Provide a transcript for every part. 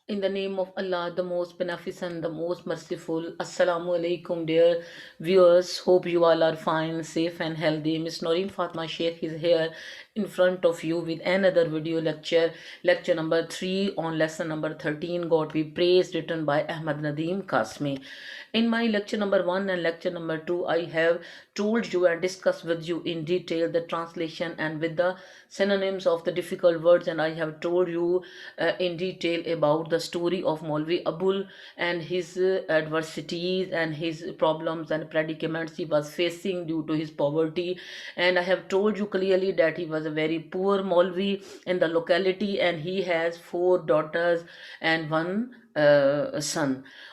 In the name of Allah, the most beneficent, the most merciful. Assalamu alaikum, dear viewers. Hope you all are fine, safe, and healthy. Miss Noreen Fatma Sheikh is here in front of you with another video lecture, lecture number 3 on lesson number 13. God be praised, written by Ahmad Nadeem Kasmi. In my lecture number 1 and lecture number 2, I have told you and discussed with you in detail the translation and with the synonyms of the difficult words, and I have told you in detail about the story of Maulvi Abul and his adversities and his problems and predicaments he was facing due to his poverty. And I have told you clearly that he was a very poor Maulvi in the locality, and he has 4 daughters and one son.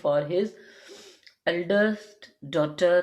for his eldest daughter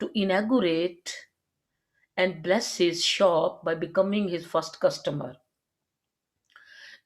to inaugurate and bless his shop by becoming his first customer.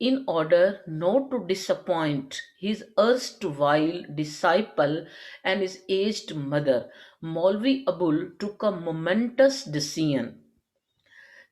in order not to disappoint his erstwhile disciple and his aged mother, Maulvi Abul took a momentous decision.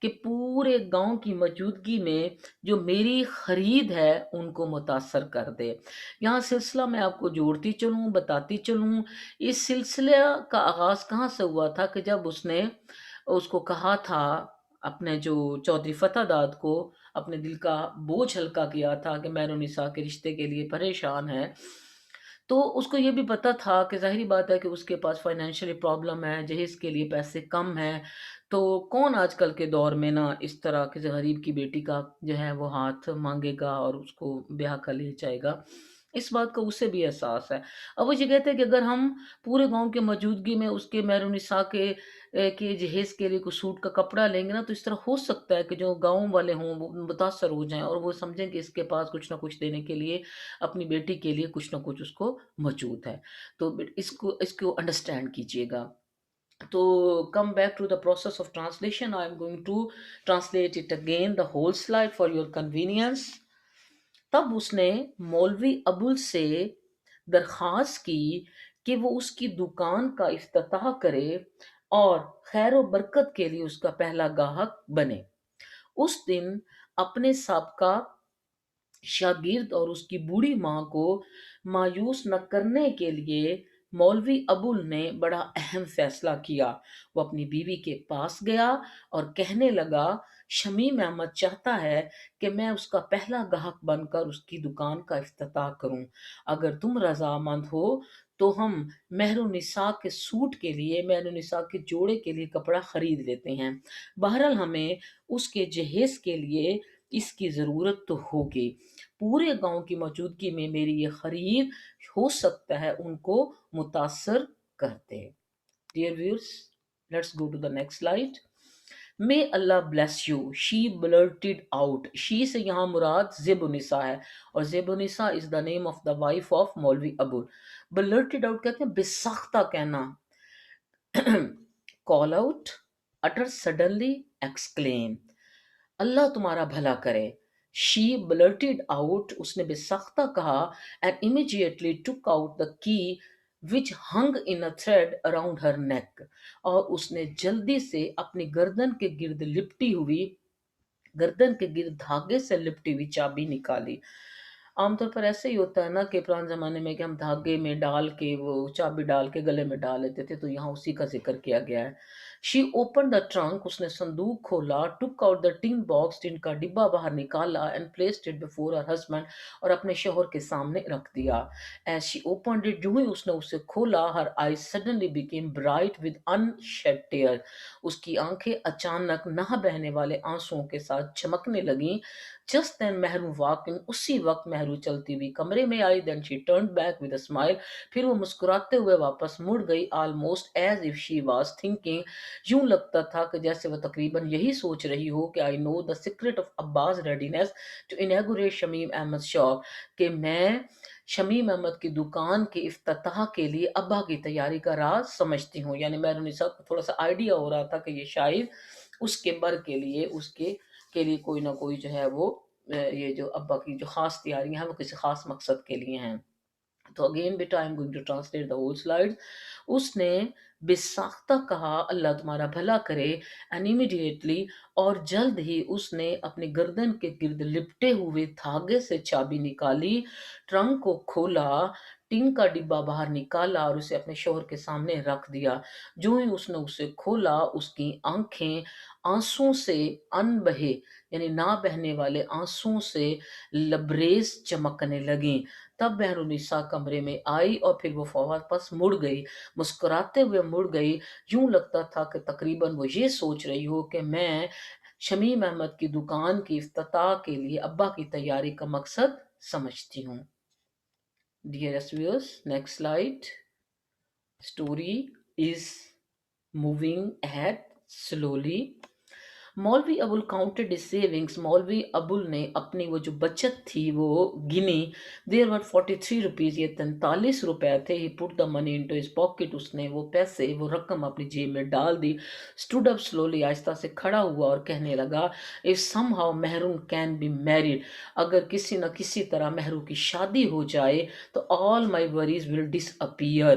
کہ پورے گاؤں کی موجودگی میں جو میری خرید ہے ان کو متاثر کر دے۔ یہاں سلسلہ میں آپ کو جوڑتی چلوں، بتاتی چلوں، اس سلسلہ کا آغاز کہاں سے ہوا تھا کہ جب اس نے اس کو کہا تھا، اپنے جو چودھری فتح داد کو اپنے دل کا بوجھ ہلکا کیا تھا کہ مہر النساء کے رشتے کے لیے پریشان ہے، تو اس کو یہ بھی پتا تھا کہ ظاہری بات ہے کہ اس کے پاس فائنینشلی پرابلم ہے، جہیز کے لیے پیسے کم ہیں، تو کون آج کل کے دور میں نا اس طرح کسی غریب کی بیٹی کا جو ہے وہ ہاتھ مانگے گا اور اس کو بیاہ کر لے جائے گا، اس بات کا اسے بھی احساس ہے۔ اب وہ یہ کہتے ہیں کہ اگر ہم پورے گاؤں کے موجودگی میں اس کے مہر النساء کے جہیز کے لیے کوئی سوٹ کا کپڑا لیں گے نا، تو اس طرح ہو سکتا ہے کہ جو گاؤں والے ہوں وہ متاثر ہو جائیں اور وہ سمجھیں کہ اس کے پاس کچھ نہ کچھ دینے کے لیے، اپنی بیٹی کے لیے کچھ نہ کچھ اس کو موجود ہے۔ تو اس کو انڈرسٹینڈ کیجئے گا۔ تو come back to the process of translation. I am going to translate it again, the whole slide for your convenience. تب اس نے مولوی ابول سے درخواست کی کہ وہ اس کی دکان کا افتتاح کرے اور خیر و برکت کے لیے اس کا پہلا گاہک بنے۔ اس دن اپنے سابقہ شاگرد اور اس کی بوڑھی ماں کو مایوس نہ کرنے کے لیے مولوی ابول نے بڑا اہم فیصلہ کیا۔ وہ اپنی بیوی کے پاس گیا اور کہنے لگا، شمیم احمد چاہتا ہے کہ میں اس کا پہلا گاہک بن کر اس کی دکان کا افتتاح کروں۔ اگر تم رضامند ہو تو ہم مہر النساء کے سوٹ کے لیے، مہر النساء کے جوڑے کے لیے کپڑا خرید لیتے ہیں۔ بہرحال ہمیں اس کے جہیز کے لیے اس کی ضرورت تو ہوگی۔ پورے گاؤں کی موجودگی میں میری یہ خرید ہو سکتا ہے ان کو متاثر کرتے۔ Dear viewers, let's go to the next slide. May Allah bless you. She blurted out. She سے یہاں مراد زیب النساء ہے، اور زیب النساء is the name of the wife of مولوی ابول۔ blurted out کہتے ہیں بے ساختہ کہنا، call out, utter suddenly, exclaim۔ اللہ تمہارا بھلا کرے۔ She blurted out، اس نے بے ساختہ کہا، and immediately took out the key which hung in a thread around her neck، اور اس نے جلدی سے اپنی گردن کے گرد لپٹی ہوئی، گردن کے گرد دھاگے سے لپٹی ہوئی چابی نکالی۔ عام طور پر ایسے ہی ہوتا ہے نا کہ پرانے زمانے میں کہ ہم دھاگے میں ڈال کے وہ چابی ڈال کے گلے میں ڈال لیتے تھے، تو یہاں اسی کا ذکر کیا گیا ہے۔ She opened the trunk، اس نے صندوق کھولا، took out the tin box، tin کا ڈبہ باہر نکالا، and placed it before her husband، اور اپنے شوہر کے سامنے رکھ دیا۔ As she opened it، جو ہی اس نے اسے کھولا، her eyes suddenly became bright with unshed tears، اس کی آنکھیں اچانک نہ بہنے والے آنسوؤں کے ساتھ چمکنے لگیں۔ Just then Mehru walked in، اسی وقت مہرو چلتی ہوئی کمرے میں آئی۔ Then she turned back with a smile، پھر وہ مسکراتے ہوئے واپس مڑ گئی۔ Almost as if she was thinking، یوں لگتا تھا کہ جیسے وہ تقریباً یہی سوچ رہی ہو کہ I know the secret of Abba's readiness to inaugurate Shamim Ahmad shop، کہ میں شمیم احمد کی دکان کے افتتاح کے لیے ابا کی تیاری کا راز سمجھتی ہوں۔ یعنی مہر النساء کو تھوڑا سا آئیڈیا ہو رہا تھا کہ یہ شاید اس کے بر کے لیے، اس کے لیے کوئی نہ کوئی جو ہے وہ یہ جو ابا کی جو خاص تیاریاں ہیں وہ کسی خاص مقصد کے لیے ہیں۔ تو اگین بیٹا I am going to translate the whole slide. اس نے بے ساختہ کہا، اللہ تمہارا بھلا کرے، اینڈ امیڈیٹلی، اور جلد ہی اس نے اپنے گردن کے گرد لپٹے ہوئے دھاگے سے چابی نکالی، ٹرنک کو کھولا، ٹن کا ڈبہ باہر نکالا اور اسے اپنے شوہر کے سامنے رکھ دیا۔ جو ہی اس نے اسے کھولا، اس کی آنکھیں آنسوں سے ان بہے، یعنی نہ بہنے والے آنسوں سے لبریز چمکنے لگیں۔ تب مہر النساء کمرے میں آئی اور پھر وہ واپس مڑ گئی، مسکراتے ہوئے مڑ گئی۔ یوں لگتا تھا کہ تقریباً وہ یہ سوچ رہی ہو کہ میں شمیم احمد کی دکان کی افتتاح کے لیے ابا کی تیاری کا مقصد سمجھتی ہوں۔ Dearest viewers, next slide. Story is moving ahead slowly. مولوی ابول counted his savings، مولوی ابول نے اپنی وہ جو بچت تھی وہ گنی۔ There were 43 rupees، یہ 43 روپے تھے۔ He put the money into his pocket، اس نے وہ پیسے، وہ رقم اپنی جیب میں ڈال دی۔ Stood up slowly، آہستہ سے کھڑا ہوا اور کہنے لگا، If somehow Mehru can be married، اگر کسی نہ کسی طرح مہرو کی شادی ہو جائے تو all my worries will disappear،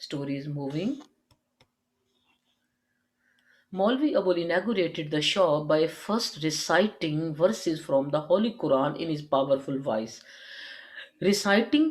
story is moving. Maulvi Abul inaugurated the shop by first reciting verses from the Holy Quran in his powerful voice. Reciting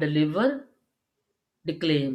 deliver, declaim।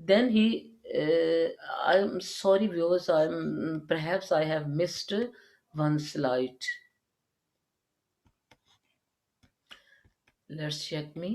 Then he, I'm sorry viewers, perhaps I have missed one slide. Let's check me.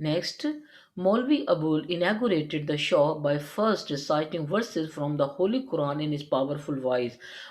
Next, Maulvi Abul inaugurated the shop by first reciting verses from the Holy Quran in his powerful voice.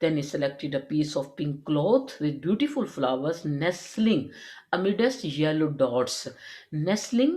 Then he selected a piece of pink cloth with beautiful flowers nestling amidst yellow dots. Nestling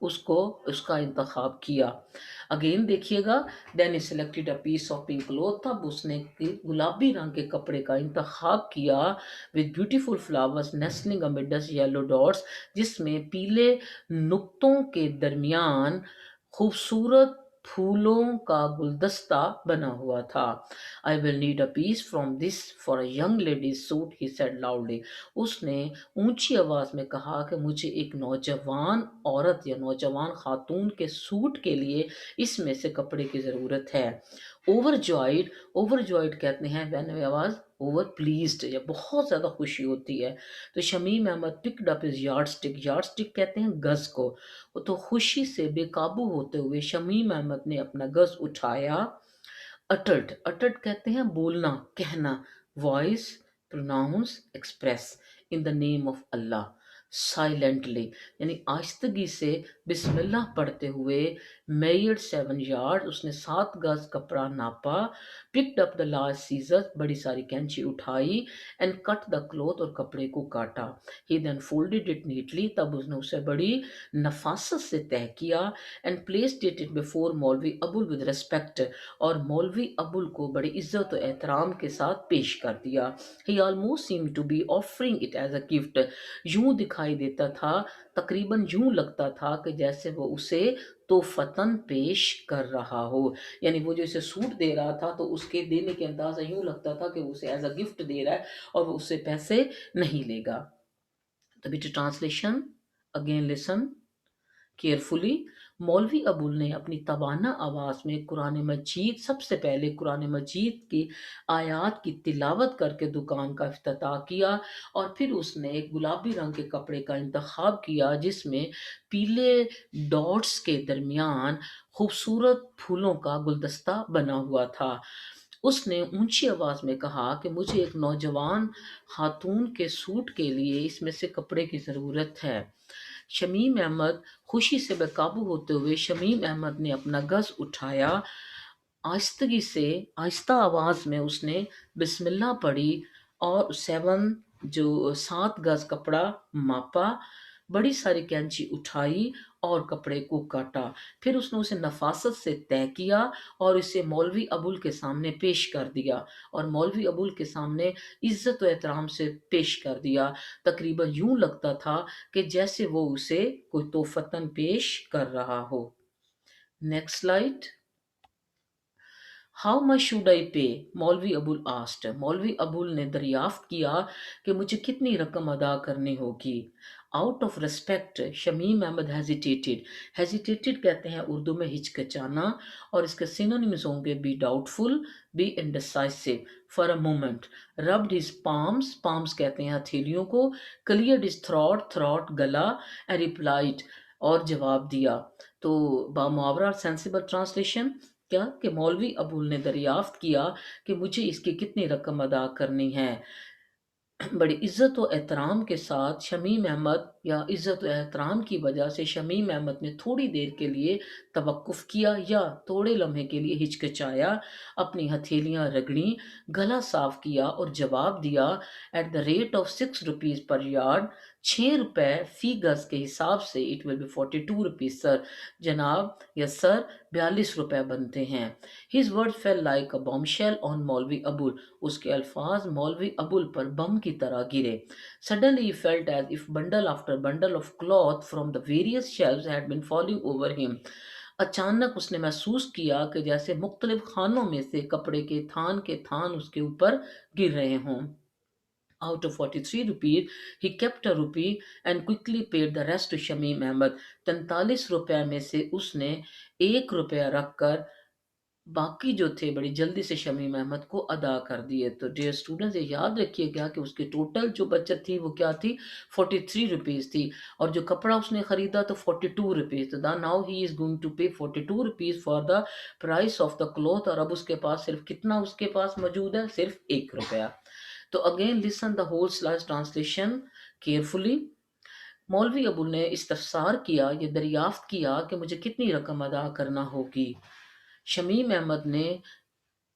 اس کو اس کا انتخاب کیا۔ Again دیکھیے گا، دین he selected a piece of pink cloth، تب اس نے گلابی رنگ کے کپڑے کا انتخاب کیا، with beautiful flowers nestling amidst yellow dots، جس میں پیلے نقطوں کے درمیان خوبصورت پھولوں کا گلدستہ بنا ہوا تھا۔ I will need a piece from this for a young lady's suit، he said loudly۔ اس نے اونچی آواز میں کہا کہ مجھے ایک نوجوان عورت یا نوجوان خاتون کے سوٹ کے لیے اس میں سے کپڑے کی ضرورت ہے۔ اوور جوائڈ کہتے ہیں when I was over pleased, یا بہت زیادہ خوشی ہوتی ہے۔ تو Shamim Ahmad picked up his yardstick کہتے ہیں گز کو، تو خوشی سے بے قابو ہوتے ہوئے شمیم احمد نے اپنا گز اٹھایا۔ اٹرڈ کہتے ہیں بولنا، کہنا، voice, pronounce, express, in the name of Allah, silently, یعنی آہستگی سے بسم اللہ پڑھتے ہوئے، میئرڈ 7 یارڈ، اس نے 7 گز کپڑا ناپا، picked up the large scissor, بڑی ساری کینچی اٹھائی، اینڈ کٹ دا کلوتھ، اور کپڑے کو کاٹا۔ ہی دین فولڈڈ اٹ نیٹلی، تب اس نے اسے بڑی نفاست سے تہہ کیا، اینڈ پلیسڈ اٹ بفور مولوی ابول ود ریسپیکٹ، اور مولوی ابول کو بڑی عزت و احترام کے ساتھ پیش کر دیا۔ He almost seemed to be offering it as a gift، یوں دکھائی دیتا تھا، تقریباً یوں لگتا تھا کہ جیسے وہ اسے تحفتاً پیش کر رہا ہو، یعنی وہ جو اسے سوٹ دے رہا تھا تو اس کے دینے کے انداز سے یوں لگتا تھا کہ وہ اسے ایز اے گفٹ دے رہا ہے اور وہ اس سے پیسے نہیں لے گا۔ تو بیٹا ٹرانسلیشن اگین لسن کیئرفلی۔ مولوی ابول نے اپنی توانا آواز میں قرآن مجید، سب سے پہلے قرآن مجید کی آیات کی تلاوت کر کے دکان کا افتتاح کیا، اور پھر اس نے ایک گلابی رنگ کے کپڑے کا انتخاب کیا جس میں پیلے ڈاٹس کے درمیان خوبصورت پھولوں کا گلدستہ بنا ہوا تھا۔ اس نے اونچی آواز میں کہا کہ مجھے ایک نوجوان خاتون کے سوٹ کے لیے اس میں سے کپڑے کی ضرورت ہے۔ شمیم احمد خوشی سے بے قابو ہوتے ہوئے شمیم احمد نے اپنا گز اٹھایا، آہستگی سے آہستہ آواز میں اس نے بسم اللہ پڑھی، اور 7 گز کپڑا ماپا، بڑی ساری کینچی اٹھائی اور کپڑے کو کاٹا، پھر اس نے اسے نفاست سے طے کیا اور اسے مولوی ابول کے سامنے پیش کر دیا، اور مولوی ابول کے سامنے عزت و احترام سے پیش کر دیا، تقریباً یوں لگتا تھا کہ جیسے وہ اسے کوئی تحفتاً پیش کر رہا ہو۔ Next slide. How much should I pay, Maulvi Abul آسٹ، مولوی ابول نے دریافت کیا کہ مجھے کتنی رقم ادا کرنی ہوگی۔ Out of respect, Shamim Ahmed hesitated کہتے ہیں اردو میں ہچکچانا، اور اس کے سینونیمز ہوں گے be doubtful, be indecisive, for a moment, rubbed his palms کہتے ہیں ہتھیلیوں کو، کلیئرڈ ہز تھروٹ گلا، اینڈ ریپلائڈ، اور جواب دیا۔ تو بامحاورہ سینسیبل ٹرانسلیشن کیا کہ مولوی ابول نے دریافت کیا کہ مجھے اس کی کتنی رقم ادا کرنی ہے۔ بڑی عزت و احترام کے ساتھ شمیم احمد، یا عزت و احترام کی وجہ سے شمیم احمد نے تھوڑی دیر کے لیے توقف کیا یا تھوڑے لمحے کے لیے ہچکچایا، اپنی ہتھیلیاں رگڑیں، گلا صاف کیا اور جواب دیا، at the rate of 6 rupees per yard, 6 روپے فی گز کے حساب سے، it will be 42 rupees sir, جناب یا سر 42 روپے بنتے ہیں۔ His word fell like a bombshell on Maulvi Abul, اس کے الفاظ مولوی ابول پر بم کی طرح گرے۔ Suddenly he felt as if bundle after bundle of cloth from the various shelves had been falling over him۔ اچانک اس نے محسوس کیا کہ جیسے مختلف خانوں میں سے کپڑے کے تھان اس کے اوپر گر رہے ہوں۔ Out of 43 rupees, he kept a rupee and quickly paid the rest to Shamim Ahmad. 43 روپے میں سے اس نے 1 روپیہ رکھ کر باقی جو تھے بڑی جلدی سے شمیم احمد کو ادا کر دیے۔ تو ڈیئر اسٹوڈنٹس، یہ یاد رکھیے گا کہ اس کی ٹوٹل جو بچت تھی وہ کیا تھی، 43 روپیز تھی، اور جو کپڑا اس نے خریدا تو 42 روپیز، تو now he is going to pay 42 rupees for the price of the cloth, اور اب اس کے پاس صرف کتنا اس کے پاس موجود ہے، صرف 1 روپیہ۔ تو اگین لسن دا ہول سلائڈ ٹرانسلیشن کیئرفلی۔ مولوی ابول نے استفسار کیا، یہ دریافت کیا کہ مجھے کتنی رقم ادا کرنا ہوگی۔ شمیم احمد نے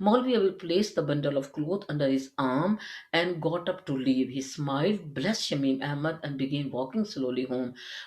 Maulvi Abul placed the bundle of cloth under his arm and got up to leave. He smiled, blessed Shamim Ahmad and began walking slowly home.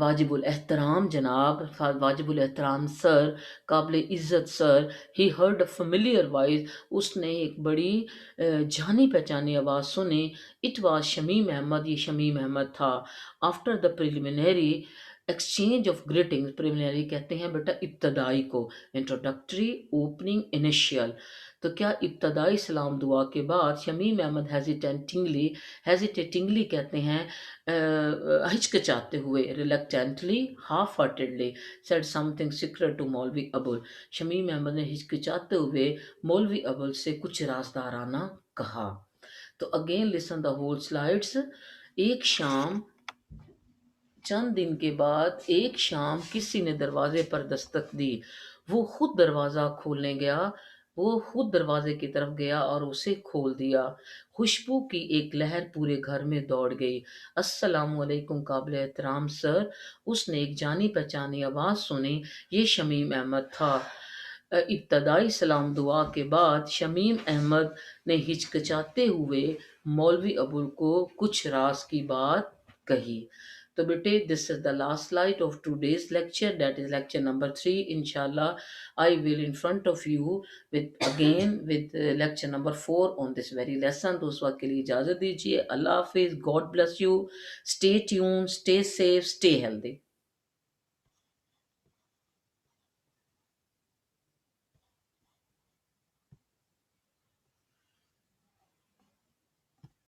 واجب الاحترام جناب، واجب الاحترام سر، قابل عزت sir. He heard a familiar voice, اس نے ایک بڑی جانی پہچانی آواز سنی. اٹ واز شمیم احمد، یہ شمیم احمد تھا. After the preliminary exchange of greeting, preliminary کہتے ہیں بیٹا ابتدائی کو، انٹروڈکٹری، اوپننگ، انیشیل. تو کیا ابتدائی سلام دعا کے بعد شمیم احمد ہیزیٹینٹنگلی، ہیزیٹیٹنگلی کہتے ہیں ہچکچاتے ہوئے، reluctantly, half heartedly said something secret to Maulvi Abul. Shamim Ahmad نے ہچکچاتے ہوئے مولوی ابول سے کچھ رازدارانہ کہا. تو again listen the whole slides. ایک شام، چند دن کے بعد ایک شام کسی نے دروازے پر دستک دی. وہ خود دروازہ کھولنے گیا، وہ خود دروازے کی طرف گیا اور اسے کھول دیا. خوشبو کی ایک لہر پورے گھر میں دوڑ گئی. السلام علیکم قابل احترام سر. اس نے ایک جانی پہچانی آواز سنی. یہ شمیم احمد تھا. ابتدائی سلام دعا کے بعد شمیم احمد نے ہچکچاتے ہوئے مولوی ابول کو کچھ راز کی بات کہی. تو بیٹے this is the last slide of today's lecture, that is lecture number 3. انشاءاللہ I will in front of you with lecture number 4 on this very lesson. تو اس وقت کے لیے اجازت دیجیے. اللہ حافظ. God bless you. Stay tuned, stay safe, stay healthy.